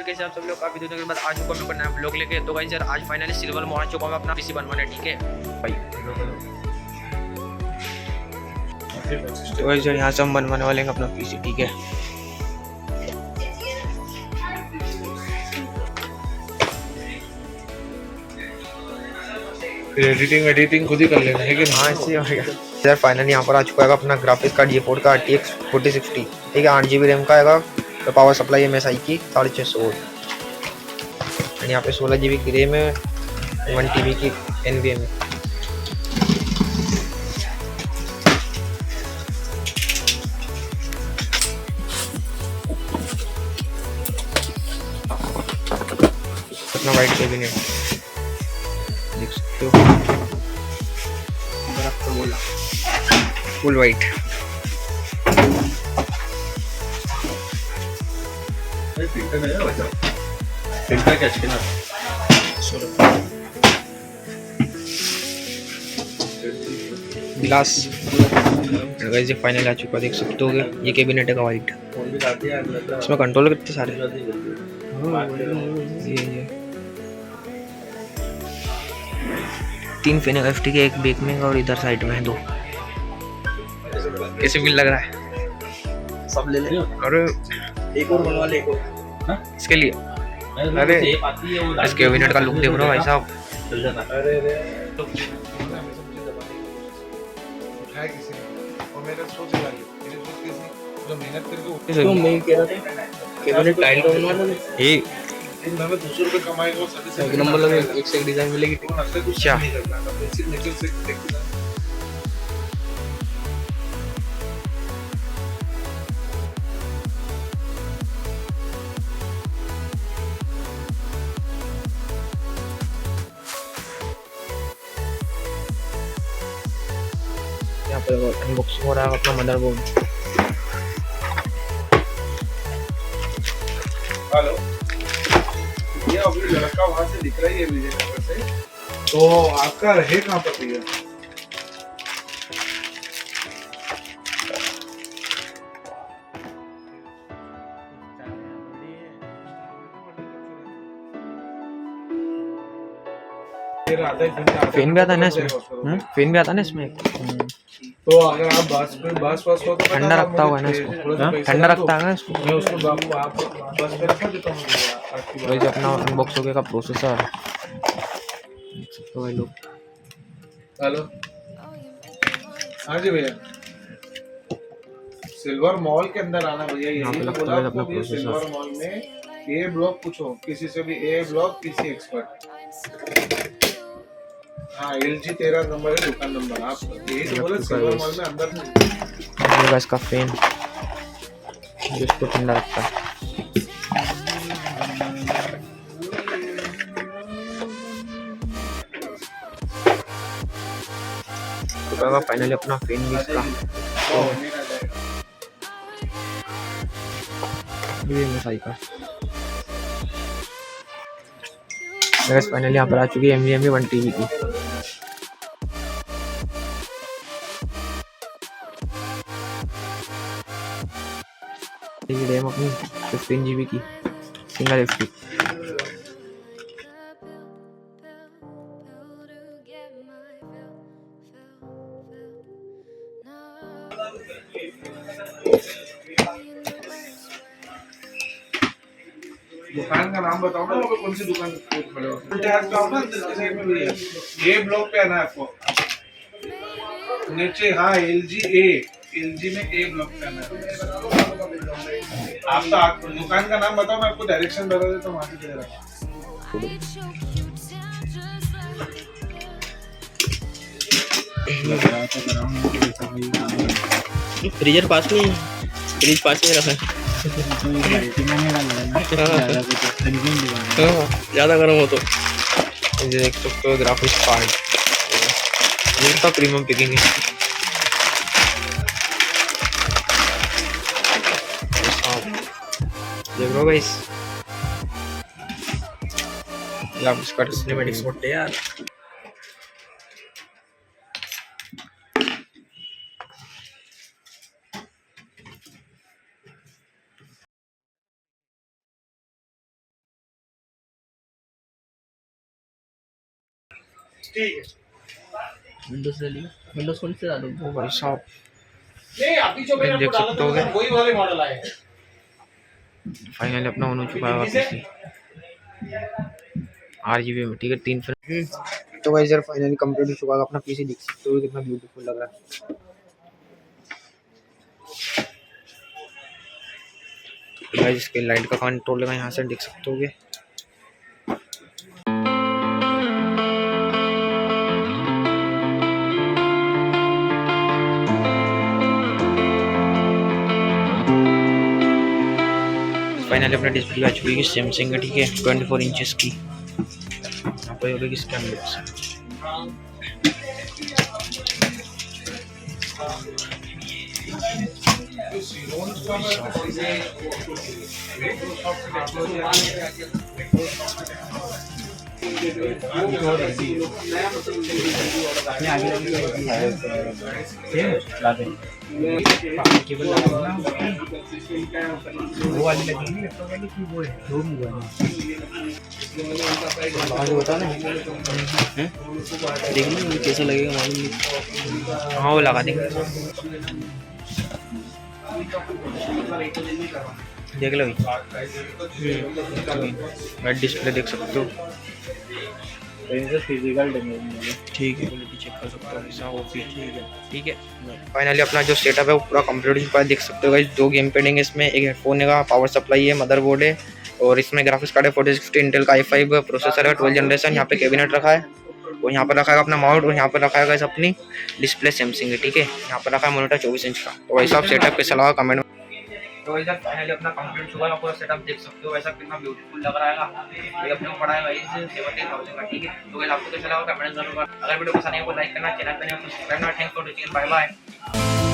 यार कैसे आप सब लोग काफी दिनों के बाद आ चुका मैं अपना नया ब्लॉग लेके। तो गाइस यार आज फाइनली सिल्वर में आ चुका हूं अपना पीसी बनवाने, ठीक है भाई। तो गाइस यार यहाँ से हम बनवाने वाले हैं अपना पीसी, ठीक है। एडिटिंग खुद ही कर लेना है कि हाँ ऐसे हो गया यार। फाइनली यहाँ पर आ चुका है अपना ग्राफिक्स कार्ड GeForce का RTX 4060, ठीक है। 8 GB रैम का आएगा। तो पावर सप्लाई MSI की 650 वोल्ट। यहाँ पे 16 GB की रैम है, 1 TB की NVMe। अपना वाइट कैबिनेट देख सकते हो, आपको बोला फुल वाइट। ग्लास ये फाइनल आ चुका, देख सकते हो। ये कैबिनेट है का वाइट। इसमें कंट्रोलर कितने सारे ये 3 फैन है FT के, एक बैक में और इधर साइड में है 2। कैसे फील लग रहा है? सब ले ले और एक और बनवा ले, एक और इसके लिए अरे इस कैबिनेट का लुक देख रहे हो भाई साहब। अरे उठाया किसी ने और मेरा सोच लगा लिया, मेरी सोच किसी जो मेहनत करके तो मैं कह रहा था कैबिनेट टाइल का बनवाना है। ये मैं 200 रुपए कमाएगा और साथ एक नंबर लगे, एक से एक डिजाइन मिलेगी। अच्छा बेसिक नेचर से देखते हैं। यहाँ पे अनबॉक्सिंग हो रहा है अपना मदरबोर्ड। हेलो, ये अभी लड़का वहां से दिख रही है विजयनगर से, तो आपका रहे कहाँ पर भैया? फैन भी आता है ना इसमें, फैन भी आता है ना इसमें। तो अगर आप बस हो तो ठंडा रखता होगा ना इसको, ठंडा रखता है ना इसको। मैं उसको आप बस पे रखा देता हूँ। वही अपना अनबॉक्स हो गया का प्रोसेसर देख सकते हो भाई लोग। हेलो, हाँ जी भैया, सिल्वर मॉल के अंदर आना भैया। यहाँ पे यही तो लगता बोला है आपको अपना भैया, प्रोसेसर। सिल्वर मॉल में ए ब्लॉक पूछो किसी से भी, ए ब्लॉक पीसी एक्सपर्ट। हाँ LG 13 नंबर है दुकान नंबर। आप यही तो बोला सिल्वर मॉल में अंदर ये इसका फैन जो इसको ठंडा रखता है। तो फाइनली अपना फैन भी इसका ये MSI का। फाइनली यहाँ पर आ चुकी है NVMe 1 TB की। ये रैम अपनी 15 GB की सिंगल FT। दुकान का नाम बताओ ना, वो कौन सी दुकान खड़े हो? ए ब्लॉक पे आना है आपको नीचे। हाँ LG में ए ब्लॉक पे आना है। आप दुकान का नाम बताओ, मैं आपको डायरेक्शन बता देता हूँ, वहाँ से दे रहा फ्रीजर पास में, फ्रिज पास में रखा है। ज़्यादा गर्म हो तो ये देख सकते हो ग्राफिक्स कार्ड, इसका प्रीमियम पैकिंग है। देख लो guys, graphics card cinematics mode है यार। ठीक है। विंडोज ले लिया, विंडोज फोन से डालो। ओ भाई साहब नहीं अभी जो मैंने देख आपको डाला सकते होगे। था वही वाले मॉडल आए हैं। फाइनली अपना ऑन हो चुका है वापस से RGB में, ठीक है 3 फ्रेम। तो गाइस यार फाइनली कंप्लीट हो चुका है अपना पीसी, देख सकते हो कितना ब्यूटीफुल लग रहा है। गाइस इसके लाइट का कंट्रोल लगा यहाँ से देख सकते होगे। फाइनली अपना डिस्प्ले आ चुकी है सैमसंग है, ठीक है 24 इंचेस की। यहाँ पर होगी इसके अंदर वो वाली लगेगी लैपटॉप वाली की, वो है दो मोबाइल बता ना देखना मुझे कैसा लगेगा मालूम नहीं। हाँ वो लगा देंगे, देख लो भाई डिस्प्ले देख सकते हो, फिजिकल डैमेज ठीक है क्वालिटी चेक कर सकते हो ऐसा वो भी ठीक है। फाइनली अपना जो सेटअप है वो पूरा कंप्लीट हो चुका है, देख सकते हो गाइस। 2 गेम पैड है इसमें, एक हेडफोन है, पावर सप्लाई है, मदरबोर्ड है और इसमें ग्राफिक्स कार्ड है 4060 इंटेल का i5 प्रोसेसर है 12 जनरेशन। यहाँ पे कैबिनेट रखा है और यहाँ पर रखा है अपना माउंट और यहाँ पर रखा है गाइस अपनी डिस्प्ले सैमसंग है, ठीक है। यहाँ पर रखा है मॉनिटर 24 इंच का। तो वैसा आप सेटअप कैसा लगा कमेंट में। तो इधर फाइनली अपना कंप्लीट चुका है, पूरा सेटअप देख सकते हो वैसा कितना ब्यूटीफुल लग रहा है। ये अपने को पड़ा है गाइस 70,000 का, ठीक है। तो गाइस आपको कैसा लगा कमेंट जरूर करना। अगर वीडियो पसंद आए तो लाइक करना, चैनल पे नए हो तो सब्सक्राइब करना। Thanks for watching, bye bye.